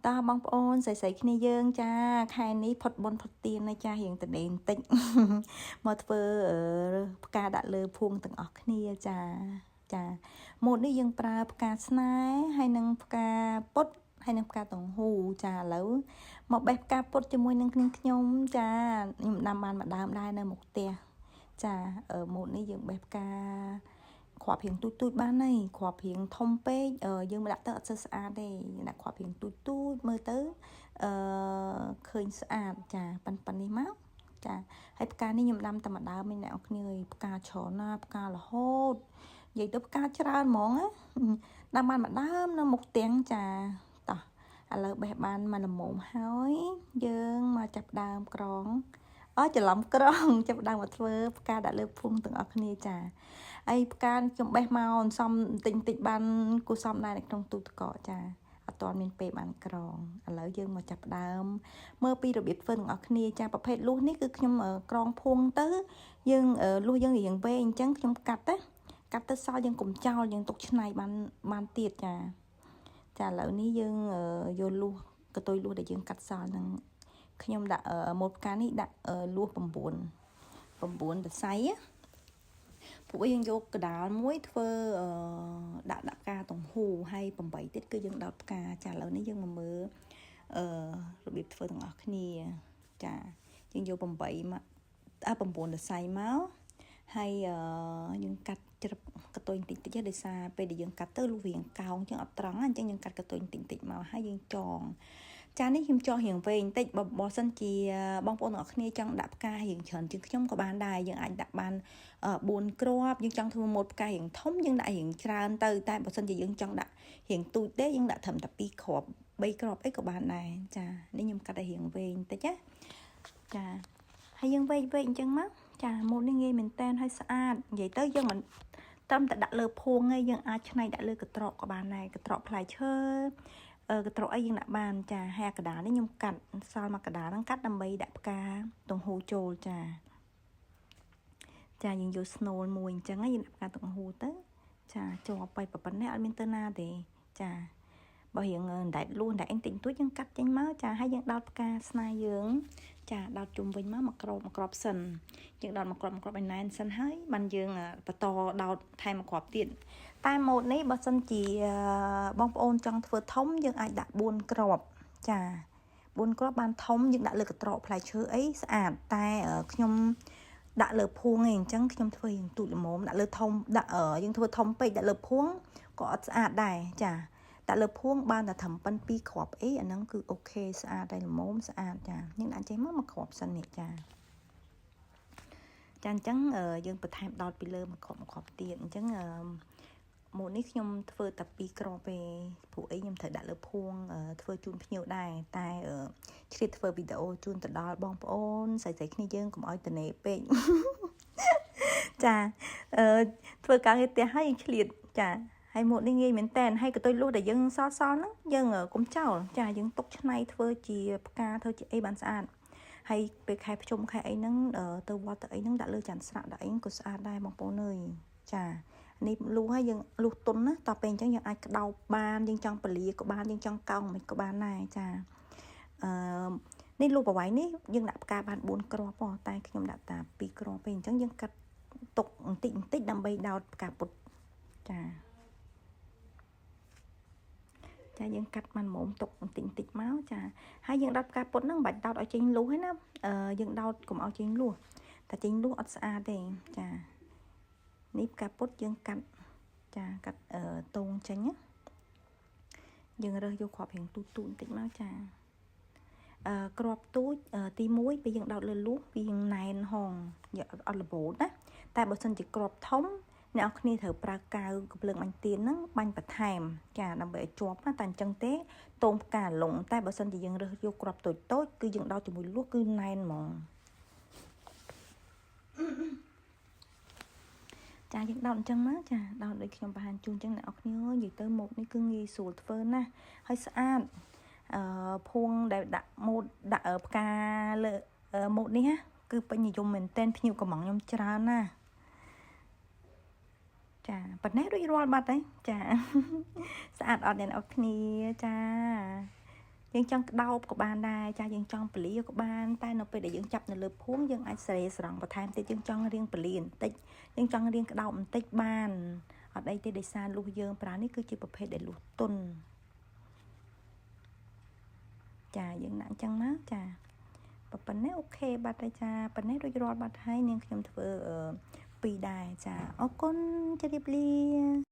ตาบองปอนใส่គ្នាយើងចាខែនេះផុតបុណ្យផុតទានណាចារៀងតនេបន្តិចមកធ្វើផ្កាដាក់លើភួងទាំងអស់គ្នាចាម៉ូតនេះយើងប្រើផ្កាស្នេហ៍ហើយនឹងផ្កាពុតហើយនឹងផ្កាតង្ហូចាឥឡូវមកបេះផ្កាពុតជាមួយនឹងខ្ញុំចាខ្ញុំដាំបានមួយដើមដែរនៅមុខផ្ទះចាម៉ូតនេះយើងបេះផ្កាគ្រាប់រៀងទូចបានហើយគ្រាប់រៀងធំពេកយើងមិនដាក់ទៅអត់ស្អាតទេដាក់គ្រាប់រៀងទូចមើលទៅឃើញស្អាតចាប៉ិននេះមកចាហើយផ្កានេះខ្ញុំដាំតែមួយដើមឯអ្នកនរគ្នាផ្កាច្រើនណាផ្ការហូតនិយាយទៅផ្កាច្រើនហ្មងណាដាំបានមួយដើមនៅមុខទាំងចាតោះឥឡូវបេះបានមកល្មមហើយយើងមកចាប់ដើមក្រងច្រឡំក្រងចាប់ដើមមកធ្វើផ្កាដាក់លើភូមិទាំងអស់គ្នាចាអីផ្កាខ្ញុំបេះមកអន្សំបន្តិចបានគូសំដែរនៅក្នុងទូទឹកកកចាអត់ទាន់មានពេលបានក្រងឥឡូវយើងមកចាប់ដើមមើលពីរបៀបធ្វើទាំងអស់គ្នាចាប្រភេទលួសនេះគឺខ្ញុំក្រងភួងទៅយើងលួសយើងរៀងវែងអញ្ចឹងខ្ញុំកាត់ទៅសល់យើងកុំចោលយើងទុកឆ្នៃបានទៀតចាឥឡូវនេះយើងយកលួសកតុយលួសដែលយើងកាត់សល់ហ្នឹងខ្ញុំដាក់ម៉ូតផ្កានេះដាក់លួស9សរសៃពួកយើងយកកដាលមួយធ្វើដាក់ផ្កាតង្ហូហើយ8ទៀតគឺយើងដោតផ្កាចាឥឡូវនេះយើងមកមើលរបៀបធ្វើទាំងអស់គ្នាចាយើងយក8មក9សរសៃមកហើយយើងកាត់ជ្រឹបកតុយបន្តិចដោយសារពេលដែលយើងកាត់ទៅលុះវាងកោងអញ្ចឹងអត់ត្រង់អញ្ចឹងយើងកាត់កតុយបន្តិចមកហើយយើងចងចានេះខ្ញុំចងរៀងវែងបន្តិចបើសិនជាបងប្អូនទាំងអស់គ្នាចង់ដាក់ផ្ការៀងច្រើនជាងខ្ញុំក៏បានដែរយើងអាចដាក់បាន4គ្រាប់យើងចង់ធ្វើម៉ូតផ្ការៀងធំយើងដាក់រៀងច្រើនទៅតែបើសិនជាយើងចង់ដាក់រៀងទូចទេយើងដាក់ត្រឹមតែ2គ្រាប់3គ្រាប់អីក៏បានដែរចានេះខ្ញុំកាត់ឲ្យរៀងវែងបន្តិចណាចាហើយយើងវែងអញ្ចឹងមកចាម៉ូតនេះងាយមែនតែនហើយស្អាតនិយាយទៅយើងមិនត្រឹមតែដាក់លើភួងឯងយើងអាចឆ្នៃដាក់លើកត្រកក៏បានដែរកត្រកផ្លែឈើកត្រកអីយើងដាក់បានចាហើយកដាលនេះខ្ញុំកាត់សល់មកកដាលហ្នឹងកាត់ដើម្បីដាក់ផ្កាតង្ហូចូលចាយើងយកស្នូលមួយអញ្ចឹងយើងដាក់ផ្កាតង្ហូទៅចាជាប់ไปប៉ុណ្ណេះអត់មានទៅណាទេចាបើរៀងដែកលួសដែកអីតិចតួចយើងកាត់ចេញមកចាហើយយើងដោតផ្កាស្នេហ៍យើងចាដោតជុំវិញមកក្របសិនយើងដោតមកក្របឲ្យណែនសិនហើយបានយើងបន្តដោតថែមមួយគ្រាប់ទៀតតែម៉ូតនេះបើសិនជាបងប្អូនចង់ធ្វើធំយើងអាចដាក់4គ្រាប់ចា4គ្រាប់បានធំយើងដាក់លើកត្រកផ្លែឈើអីស្អាតតែខ្ញុំដាក់លើភួងឯងអញ្ចឹងខ្ញុំធ្វើយ៉ាងទូចល្មមដាក់លើធំដាក់យើងធ្វើធំពេកដាក់លើភួងក៏អត់ស្អាតដែរចាដាក់លើភួងបានតែត្រឹមប៉ុន2គ្រាប់អីអាហ្នឹងគឺអូខេស្អាតហើយល្មមស្អាតចាយើងដាក់ចេញមកគ្រាប់សិននេះចាអញ្ចឹងយើងបន្ថែមដោតពីលើមួយគ្រាប់ទៀតអញ្ចឹងម៉ូតនេះខ្ញុំធ្វើតែ2គ្រាប់ទេព្រោះអីខ្ញុំត្រូវដាក់លើភួងធ្វើជូនភ្ញៀវដែរតែឆ្លៀតធ្វើវីដេអូជូនទៅដល់បងប្អូនស្រីគ្នាយើងកុំឲ្យតនេពេកចាធ្វើការងារផ្ទះហើយយើងឆ្លៀតចាហើយម៉ូតនេះងាយមែនតែនហើយកតុយលុះដែលយើងសល់ហ្នឹងយើងកុំចោលចាយើងទុកឆ្នៃធ្វើជាផ្កាធ្វើជាអីបានស្អាតហើយពេលខែភ្ជុំខែអីហ្នឹងទៅវត្តទៅអីហ្នឹងដាក់លើចានស្រាក់ដាក់អីក៏ស្អាតដែរបងប្អូនអើយចានេះលុះហើយយើងលុះទុនណាតទៅពេលអញ្ចឹងយើងអាចក្តោបបានយើងចង់ពលាក៏បានយើងចង់កោងមិនក៏បានដែរចានេះលុះប្រវែងនេះយើងដាក់ផ្កាបាន4គ្រាប់តែខ្ញុំដាក់តែ2គ្រាប់ពេកអញ្ចឹងយើងកាត់ទុកបន្តិចដើម្បីដោតផ្កាពុតចាយើងកាត់បានមុំទុកបន្តិចមកចាហើយយើងដោតផ្កាពុតហ្នឹងមិនបាច់ដោតឲ្យចេញលុះទេណាយើងដោតកុំឲ្យចេញលុះតែចេញលុះអត់ស្អាតទេចានេះផ្កាពុតយើងកាត់តងចេញណាយើងរើសយកគ្រាប់រៀងទូចបន្តិចមកចាគ្រាប់ទូចទី1ពេលយើងដោតលើលុះវាណែនហងយកអត់លបូតណាតែបើសិនជាគ្រាប់ធំអ្នកនរគ្នាត្រូវប្រើកាវកំភ្លើងបាញ់ទៀនហ្នឹងបាញ់បន្ថែមចាដើម្បីឲ្យជាប់ណាតែអញ្ចឹងទេតងផ្កាលងតែបើសិនជាយើងរើសយកគ្រាប់តូចគឺយើងដោតជាមួយលុះគឺណែនហ្មងចាយើងដោតអញ្ចឹងមកចាដោតដូចខ្ញុំបង្ហាញជូនអញ្ចឹងអ្នកនរគ្នានិយាយទៅម៉ូតនេះគឺងាយស្រួលធ្វើណាស់ហើយស្អាតភួងដែលដាក់ម៉ូតដាក់ផ្កាលើម៉ូតនេះណាគឺពេញនិយមមែនតែនភ្ញៀវកំងខ្ញុំច្រើនណាស់ចាប៉ុណ្ណេះរួចរាល់បាត់ហើយចាស្អាតអត់អ្នកនរគ្នាចា យើងចង់ក្តោបក៏បានដែរចាយើងចង់ពលាក៏បានតែនៅពេលដែលយើងចាប់នៅលើភួងយើងអាចស្រេស្រង់បន្ថែមទៀតយើងចង់រៀងពលាបន្តិចយើងចង់រៀងក្តោបបន្តិចបានអត់អីទេដោយសារលុះយើងប្រើនេះគឺជាប្រភេទដែលលុះទុនចាយើងដាក់អញ្ចឹងណាចាប៉ុណ្ណេះអូខេបាត់ហើយចាប៉ុណ្ណេះរួចរាល់បាត់ហើយនាងខ្ញុំធ្វើ2ដែរចាអរគុណជម្រាបលា